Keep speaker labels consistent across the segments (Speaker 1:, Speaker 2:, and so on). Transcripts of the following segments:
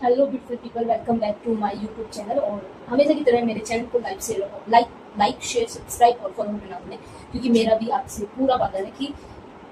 Speaker 1: Hello beautiful people, welcome back to my YouTube channel. और हमेशा की तरह मेरे चैनल को लाइक शेयर सब्सक्राइब और फॉलो करना भूलें, क्योंकि मेरा भी आपसे पूरा वादा है कि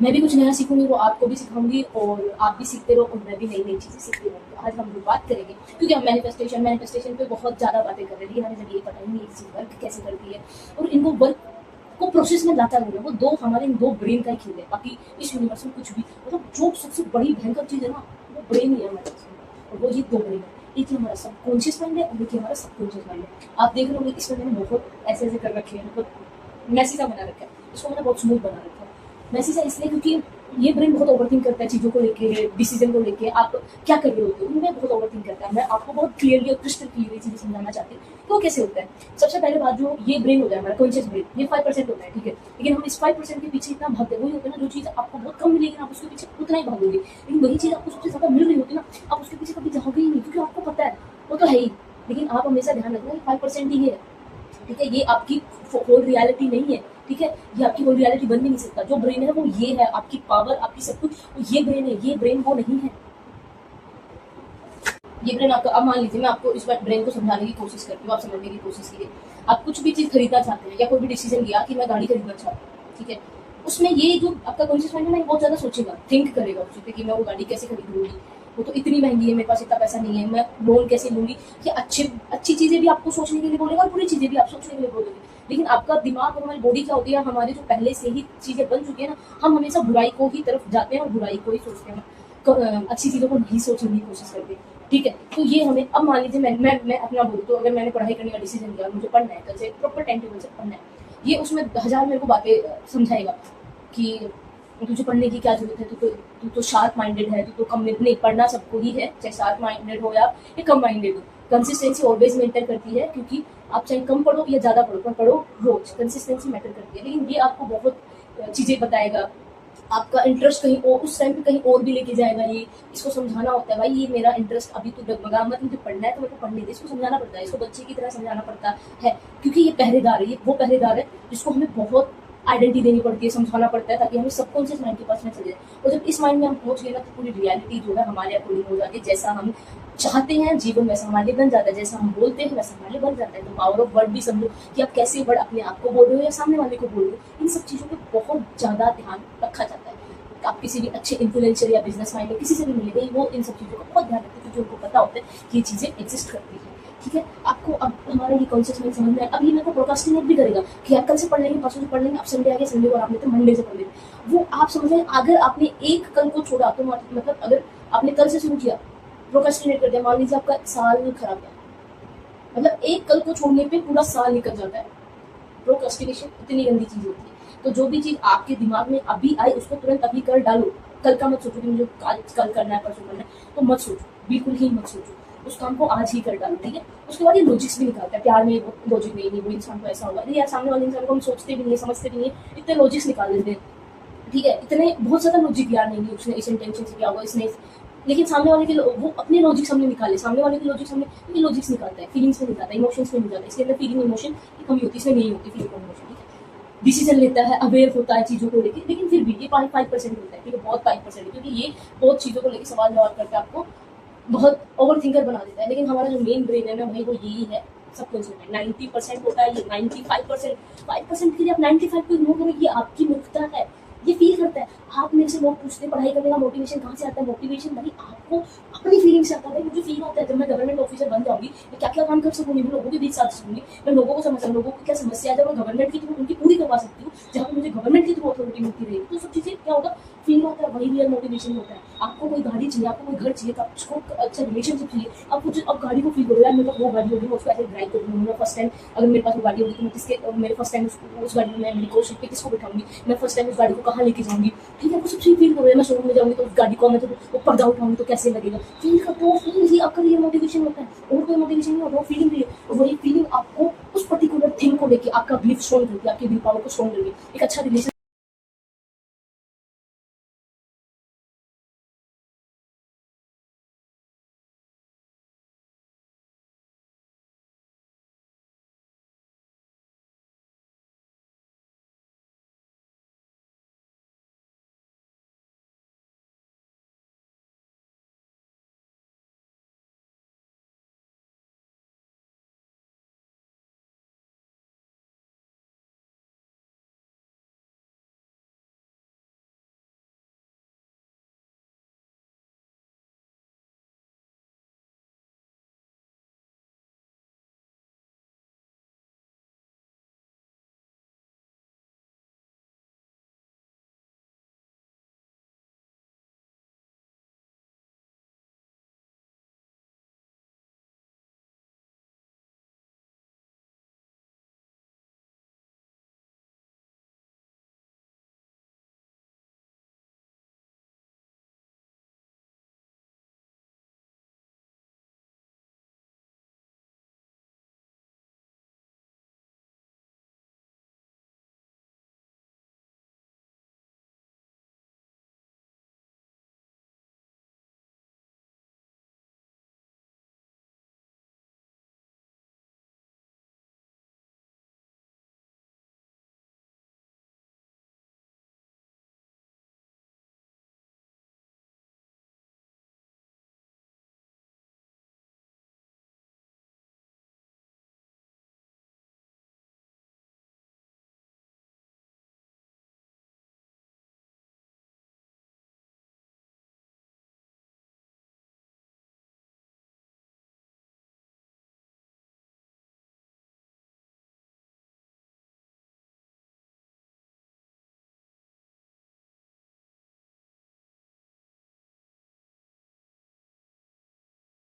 Speaker 1: मैं भी कुछ नया सीखूंगी, वो आपको भी सिखाऊंगी और आप भी सीखते रहो और मैं भी नई नई चीज़ें सीखती रहूँगी। तो आज हम लोग बात करेंगे, क्योंकि हम मैनिफेस्टेशन पे बहुत ज़्यादा बातें कर रहे हैं, हमें जब ये पता ही नहीं है चीज़ वर्क कैसे करती है और इनको वर्क को प्रोसेस में लाता नहीं है। वो दो हमारे इन दो ब्रेन का ही खेल है, बाकी इस यूनिवर्स में कुछ भी मतलब जो सबसे बड़ी भयंकर चीज़ है ना, वो ब्रेन ही है हमारे पास में। और वो ये दो ब्रेन है, एक ही हमारा सबकॉन्शियस माइंड है और एक ही हमारा सबकॉन्शियस माइंड है। आप देख रहे होंगे इसमें मैंने बहुत ऐसे ऐसे कर रखे हैं, मतलब मैसी सा बना रखा है, इसको मैंने बहुत स्मूथ बना रखा है। मैसी सा इसलिए क्योंकि ये ब्रेन बहुत ओवरथिंक करता है चीज़ों को लेके, डिसीजन को लेके, आप क्या कर रहे होते हो उनमें बहुत ओवरथिंक करता है। मैं आपको बहुत क्लियरली और क्रिस्टल क्लियरली चीज़ें समझाना चाहती हूँ कि वो कैसे होता है। सबसे पहले बात, जो ये ब्रेन होता है हमारा कॉन्शियस ब्रेन, ये 5% होता है, ठीक है। लेकिन हम इस 5% के पीछे इतना भागते वही होता है ना, जो चीज़ आपको बहुत कम मिलेगी ना, आप उसके पीछे उतना ही भागोगे। लेकिन वही चीज़ आपको सबसे ज़्यादा मिल रही होती है ना, आप उसके पीछे कभी जाओगे ही नहीं, क्योंकि आपको पता है वो तो है ही। लेकिन आप हमेशा ध्यान रखना, 5% ही है, ठीक है। ये आपकी होल रियलिटी नहीं है, ठीक है। ये आपकी होल रियलिटी बन भी नहीं सकता। जो ब्रेन है वो ये है, आपकी पावर, आपकी सब कुछ ये ब्रेन है, ये ब्रेन वो नहीं है। ये ब्रेन आपका, अब मान लीजिए मैं आपको इस बार ब्रेन को समझाने की कोशिश करती हूँ, आप समझने की कोशिश कीजिए। आप कुछ भी चीज़ खरीदना चाहते हैं या कोई भी डिसीजन लिया कि मैं गाड़ी खरीदना चाहता हूँ, ठीक है। उसमें ये जो आपका कॉन्शियस माइंड है ना, ये बहुत ज़्यादा सोचेगा, थिंक करेगा उस चीज़ पे कि मैं वो गाड़ी कैसे खरीदूंगी, वो तो इतनी महंगी है, मेरे पास इतना पैसा नहीं है, मैं लोन कैसे लूंगी। ये अच्छी चीज़ें भी आपको सोचने के लिए बोलेगा और बुरी चीज़ें भी आप सोचने के लिए बोलोगे। लेकिन आपका दिमाग और हमारी बॉडी क्या होती है, हमारे जो पहले से ही चीज़ें बन चुकी है ना, हम हमेशा बुराई को ही तरफ जाते हैं और बुराई को ही सोचते हैं, अच्छी चीज़ों को नहीं सोचने की कोशिश करते, ठीक है। तो ये हमें, अब मान लीजिए मैं अपना बोलूँ तो, अगर मैंने पढ़ाई करने का डिसीजन लिया, मुझे पढ़ना है, कल से प्रॉपर टाइम टेबल से पढ़ना है, ये उसमें 1000 मेरे को बातें समझाएगा कि तुझे पढ़ने की क्या जरूरत है, तू तो शार्प माइंडेड है, तू तो कम नहीं, पढ़ना सबको ही है, चाहे शार्प माइंडेड हो या कम माइंडेड हो। कंसिस्टेंसी ऑलवेज मैटर करती है, क्योंकि आप चाहे कम पढ़ो या ज़्यादा पढ़ो, पर पढ़ो रोज, कंसिस्टेंसी मैटर करती है। लेकिन ये आपको बहुत चीज़ें बताएगा, आपका इंटरेस्ट कहीं और उस टाइम पे कहीं और भी लेके जाएगा। ये इसको समझाना होता है, भाई ये मेरा इंटरेस्ट अभी तो डगमगा मत, मुझे पढ़ना है तो मेरे को पढ़ने दे। इसको समझाना पड़ता है, इसको बच्चे की तरह समझाना पड़ता है, क्योंकि ये पहरेदार है, ये वो पहरेदार है जिसको हमें बहुत आइडेंटिटी देनी पड़ती है, समझाना पड़ता है, ताकि हमें सबकॉन्शियस माइंड के पास में चले जाए। और जब इस माइंड में हम पहुंच गए ना, तो पूरी रियलिटी जो है हमारे अकॉर्डिंग हो जाती है। जैसा हम चाहते हैं जीवन वैसा हमारे लिए बन जाता है, जैसा हम बोलते हैं वैसा हमारे लिए बन जाता है। तो पावर ऑफ वर्ड भी समझो कि आप कैसे वर्ड अपने आप को बोल रहे हो या सामने वाले को बोल रहे हो, इन सब चीज़ों पे बहुत ज़्यादा ध्यान रखा जाता है। आप किसी भी अच्छे इन्फ्लुएंसर या बिजनेस माइंड में किसी से भी मिलेंगे, वो इन सब चीज़ों का बहुत ध्यान रखते हैं, क्योंकि उनको पता होता है कि ये चीज़ें एग्जिस्ट करती हैं, ठीक है। आपको अब हमारा ये कॉन्शियस माइंड समझ में आया। अब ये मेरे को प्रोक्रास्टिनेट भी करेगा कि यार कल से पढ़ लेंगे, परसों से पढ़ लेंगे, अब संडे आ गया, संडे को आपने तो मंडे से पढ़ लेंगे। वो आप समझ रहे, अगर आपने एक कल को छोड़ा तो मतलब अगर आपने कल से शुरू किया, प्रोक्रास्टिनेट कर दिया, मान लीजिए आपका साल खराब गया, मतलब एक कल को छोड़ने पे पूरा साल निकल जाता है। प्रोक्रास्टिनेशन इतनी गंदी चीज़ होती है। तो जो भी चीज़ आपके दिमाग में अभी आई, उसको तुरंत अभी कर डालो। कल का मत सोचो कि मुझे कल करना है, परसों करना है, तो मत सोचो, बिल्कुल ही मत सोचो। उस काम को आज ही कर डालो, ठीक है। उसके बाद ये लॉजिक्स भी निकालता है, प्यार में लॉजिक नहीं, वो इंसान को ऐसा होगा, नहीं यार, सामने वाले इंसान को हम सोचते भी नहीं, समझते भी नहीं, इतने लॉजिक्स निकाल देते हैं, ठीक है। इतने बहुत ज़्यादा लॉजिक, यार नहीं उसने इस इंटेंशन से किया होगा, इसने लेकिन सामने वाले के वो अपने लॉजिक हमने निकाले, सामने वाले के लॉजिक हमने, ये लॉजिक्स निकालता है, फीलिंग्स में निकालता है, इमोशंस में नहीं जाता। इसके अंदर फीलिंग इमोशन की कमी होती है, इसमें नहीं होती फीलिंग इमोशन, ठीक है। डिसीजन लेता है, अवेयर होता है चीज़ों को लेकर, लेकिन फिर भी ये 5% होता है, ठीक है, बहुत 5% है, क्योंकि ये बहुत चीज़ों को लेकर सवाल जवाब करके आपको बहुत ओवर थिंकर बना देता है। लेकिन हमारा जो मेन ब्रेन है ना भाई, वो यही है, सब कुछ 90% होता है, ये 95%, 5% के लिए आप 95 को इग्नोर करें, ये आपकी मूर्खता है। ये फील करता है, आप मेरे से लोग पूछते हैं पढ़ाई करने का मोटिवेशन कहाँ से आता है, मोटिवेशन भाई आपको अपनी फीलिंग से आता है। मुझे फील होता है जब मैं गवर्नमेंट ऑफिसर बन जाऊंगी, मैं क्या क्या काम कर सकूंगी, मैं लोगों के बीच साथ सकूंगी, मैं लोगों को समझ लोगों को क्या समस्या है, मैं गवर्नमेंट की थ्रू उनकी पूरी करवा सकती हूँ, जहाँ पे मुझे गवर्नमेंट की थ्रू अथॉरिटी मिलती रहेगी। तो सब चीज़ें क्या होगा, फील होता है, वही रियल मोटिवेशन होता है। आपको कोई गाड़ी चाहिए, आपको कोई घर चाहिए, आपको अच्छा रिलेशनशिप चाहिए, आप कुछ अब गाड़ी को फील करो, यार मेरे पास वो गाड़ी होगी, मैं उसको ऐसे ड्राइव करूँगी, मैं फर्स्ट टाइम अगर मेरे पास वो गाड़ी होगी तो मैं किसके, मेरे फर्स्ट टाइम उस गाड़ी में मैं मेरी कोच पे किसको बिठाऊंगी, मैं फर्स्ट टाइम उस गाड़ी को कहाँ लेके जाऊँगी, ठीक है। वो सब चीज़ फील करो, मैं शोरूम में जाऊँगी तो उस गाड़ी को मैं तो वो पर्दा उठाऊंगी तो कैसे लगेगा, फील करते हो, फील ही आपका रियल मोटिवेशन होता है, और कोई मोटिवेशन नहीं होता, वो फीलिंग भी है। और वही फीलिंग आपको उस पर्टिकुलर थिंग को लेके आपका बिलीफ स्ट्रॉन्ग करती है, आपकी विल पावर को स्ट्रॉन्ग करती है। एक अच्छा रिलेशन